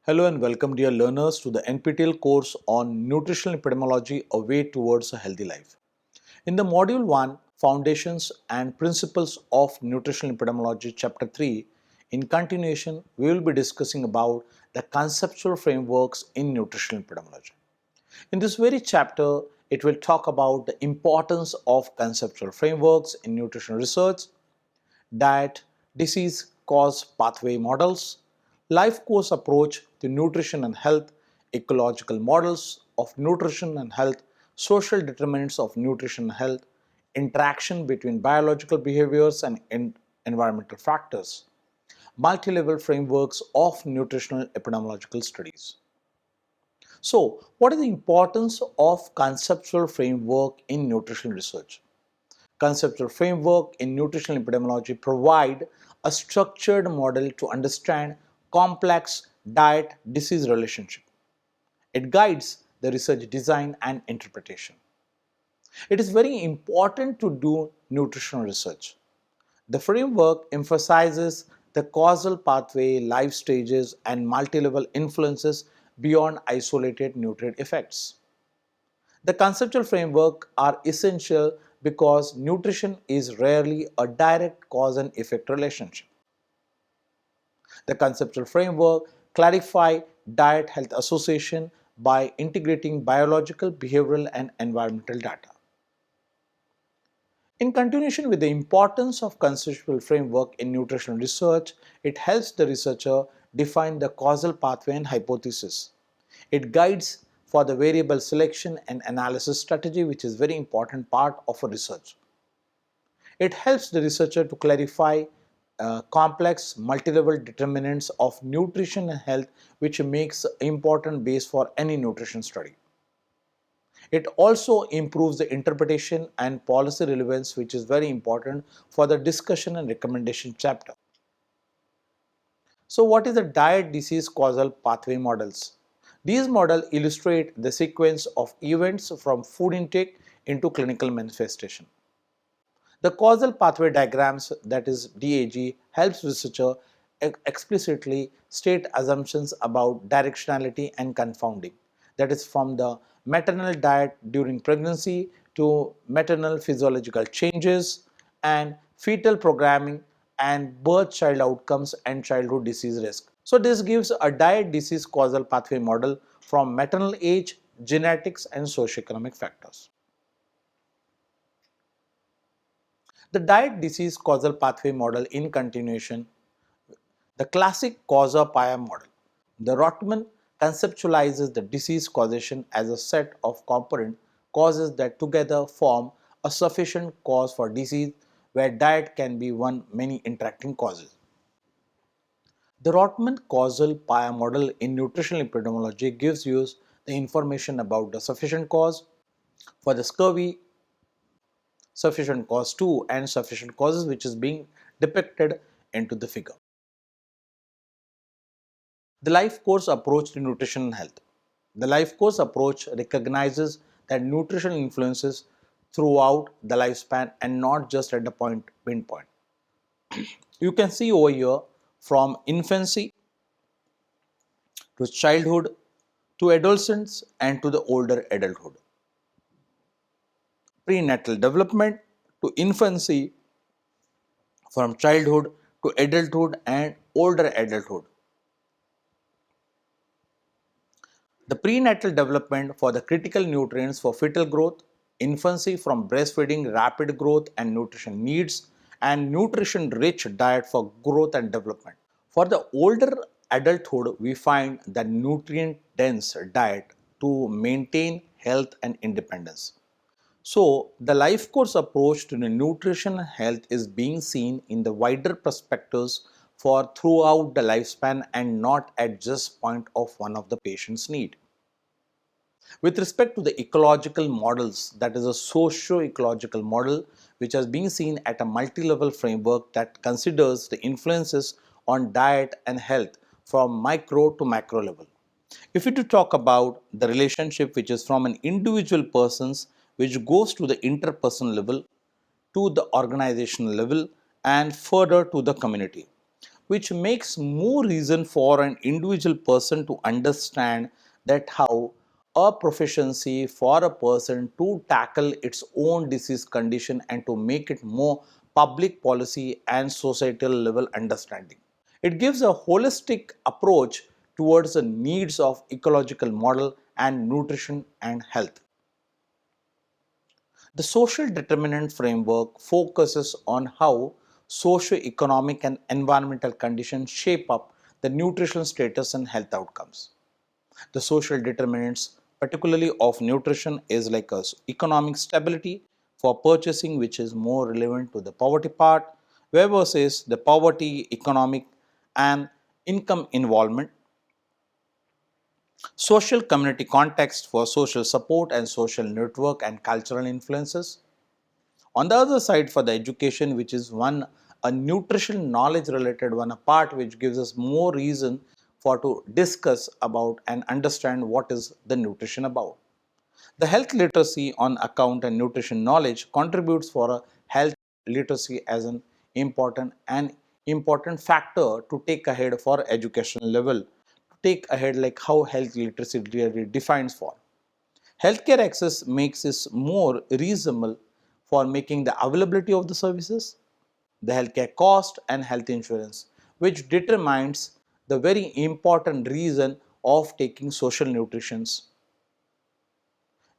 Hello and welcome dear learners to the NPTEL course on Nutritional Epidemiology, a way towards a healthy life. In the module 1, Foundations and Principles of Nutritional Epidemiology, chapter 3, in continuation, we will be discussing about the conceptual frameworks in nutritional epidemiology. In this very chapter, it will talk about the importance of conceptual frameworks in nutrition research, diet, disease, cause, pathway models, life course approach to nutrition and health, ecological models of nutrition and health, social determinants of nutrition and health, interaction between biological behaviors and environmental factors, multi-level frameworks of nutritional epidemiological studies. So, what is the importance of conceptual framework in nutrition research? Conceptual framework in nutritional epidemiology provide a structured model to understand complex diet-disease relationship. It guides the research design and interpretation. It is very important to do nutritional research. The framework emphasizes the causal pathway, life stages, and multi-level influences beyond isolated nutrient effects. The conceptual framework are essential because nutrition is rarely a direct cause and effect relationship. The conceptual framework clarify diet health association by integrating biological, behavioral and environmental data. In continuation with the importance of conceptual framework in nutritional research, it helps the researcher define the causal pathway and hypothesis. It guides for the variable selection and analysis strategy, which is very important part of a research. It helps the researcher to clarify complex multi-level determinants of nutrition and health, which makes an important base for any nutrition study. It also improves the interpretation and policy relevance, which is very important for the discussion and recommendation chapter. So what is the diet disease causal pathway models? These models illustrate the sequence of events from food intake into clinical manifestation. The causal pathway diagrams, that is DAG, helps researcher explicitly state assumptions about directionality and confounding. That is from the maternal diet during pregnancy to maternal physiological changes and fetal programming and birth-child outcomes and childhood disease risk. So this gives a diet disease causal pathway model from maternal age, genetics and socioeconomic factors. The diet disease causal pathway model in continuation, the classic causa-pia model. The Rotman conceptualizes the disease causation as a set of component causes that together form a sufficient cause for disease, where diet can be one many interacting causes. The Rotman causal pia model in nutritional epidemiology gives you the information about the sufficient cause for the scurvy, sufficient cause 2 and sufficient causes, which is being depicted into the figure. The life course approach to nutrition and health. The life course approach recognizes that nutrition influences throughout the lifespan and not just at the pinpoint. You can see over here from infancy to childhood to adolescence and to the older adulthood. Prenatal development to infancy, from childhood to adulthood and older adulthood. The prenatal development for the critical nutrients for fetal growth, infancy from breastfeeding, rapid growth and nutrition needs, and nutrition rich diet for growth and development. For the older adulthood, we find the nutrient dense diet to maintain health and independence. So, the life course approach to the nutrition and health is being seen in the wider perspectives for throughout the lifespan and not at just point of one of the patient's need. With respect to the ecological models, that is a socio-ecological model which has been seen at a multi-level framework that considers the influences on diet and health from micro to macro level. If we to talk about the relationship which is from an individual person's, which goes to the interpersonal level, to the organizational level and further to the community. which makes more reason for an individual person to understand that how a proficiency for a person to tackle its own disease condition and to make it more public policy and societal level understanding. It gives a holistic approach towards the needs of ecological model and nutrition and health. The social determinant framework focuses on how socio-economic and environmental conditions shape up the nutritional status and health outcomes. The social determinants, particularly of nutrition, is like a economic stability for purchasing, which is more relevant to the poverty part, where versus the poverty, economic and income involvement, social community context for social support and social network and cultural influences. On the other side, for the education, which is one a nutrition knowledge related one, a part which gives us more reason for to discuss about and understand what is the nutrition about. The health literacy on account and nutrition knowledge contributes for a health literacy as an important factor to take ahead for educational level, to take ahead like how health literacy really defines for. Healthcare access makes it more reasonable for making the availability of the services, the healthcare cost and health insurance, which determines the very important reason of taking social nutritions,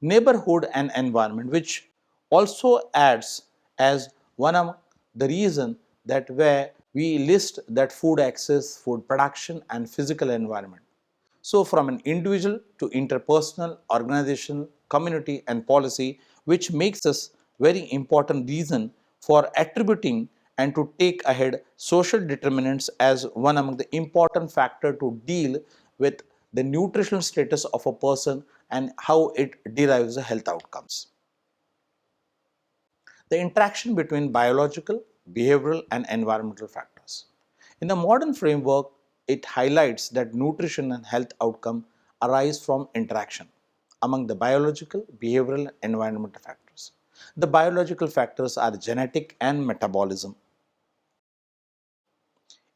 neighborhood and environment, which also adds as one of the reason that where we list that food access, food production and physical environment. So from an individual to interpersonal, organizational, community and policy, which makes us very important reason for attributing and to take ahead social determinants as one among the important factor to deal with the nutritional status of a person and how it derives the health outcomes. The interaction between biological, behavioral and environmental factors. In the modern framework, it highlights that nutrition and health outcome arise from interaction among the biological, behavioral and environmental factors. The biological factors are genetic and metabolism,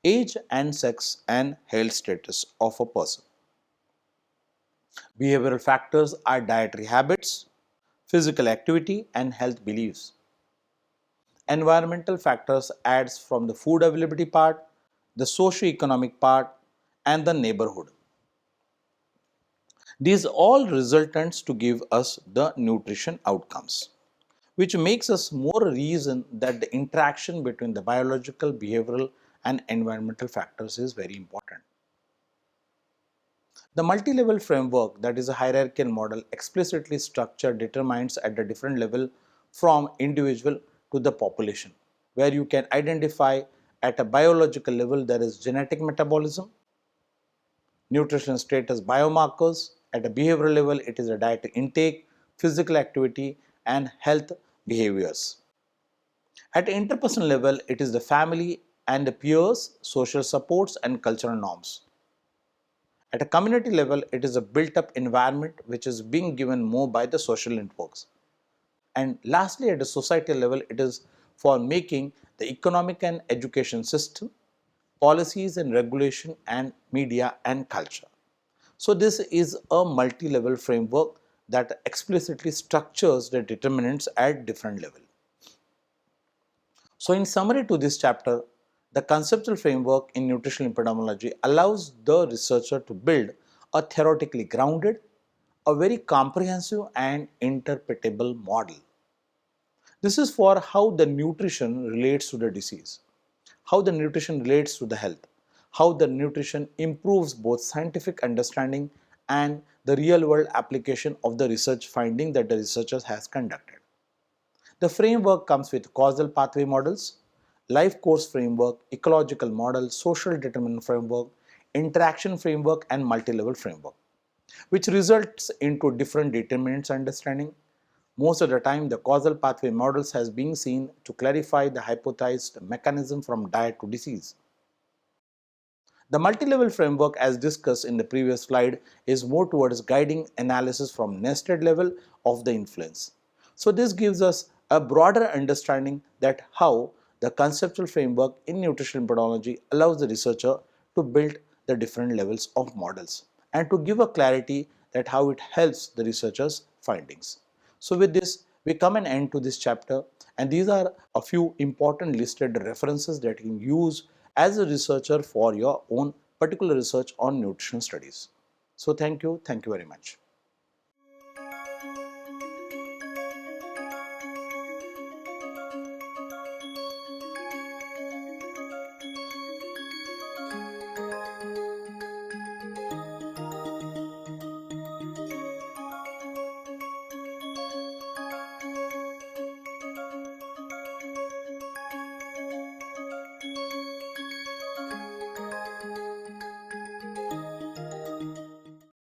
age and sex and health status of a person. Behavioral factors are dietary habits, physical activity and health beliefs. Environmental factors adds from the food availability part, the socio-economic part and the neighborhood. These all resultants to give us the nutrition outcomes, which makes us more reason that the interaction between the biological, behavioral and environmental factors is very important. The multi-level framework, that is a hierarchical model, explicitly structured determines at the different level from individual to the population, where you can identify at a biological level there is genetic metabolism, nutrition status biomarkers, at a behavioral level it is a dietary intake, physical activity and health behaviors. At an interpersonal level it is the family and the peers, social supports and cultural norms. At a community level, it is a built-up environment which is being given more by the social networks. And lastly, at a societal level, it is for making the economic and education system, policies and regulation and media and culture. So this is a multi-level framework that explicitly structures the determinants at different levels. So in summary to this chapter, the conceptual framework in nutritional epidemiology allows the researcher to build a theoretically grounded, a very comprehensive and interpretable model. This is for how the nutrition relates to the disease, how the nutrition relates to the health, how the nutrition improves both scientific understanding and the real world application of the research finding that the researchers has conducted. The framework comes with causal pathway models, life course framework, ecological model, social determinant framework, interaction framework and multi-level framework, which results into different determinants understanding. Most of the time, the causal pathway models has been seen to clarify the hypothesized mechanism from diet to disease. The multi-level framework, as discussed in the previous slide, is more towards guiding analysis from nested level of the influence. So this gives us a broader understanding that how The conceptual framework in nutritional epidemiology allows the researcher to build the different levels of models and to give a clarity that how it helps the researcher's findings. So with this, we come an end to this chapter, and these are a few important listed references that you can use as a researcher for your own particular research on nutrition studies. So thank you very much.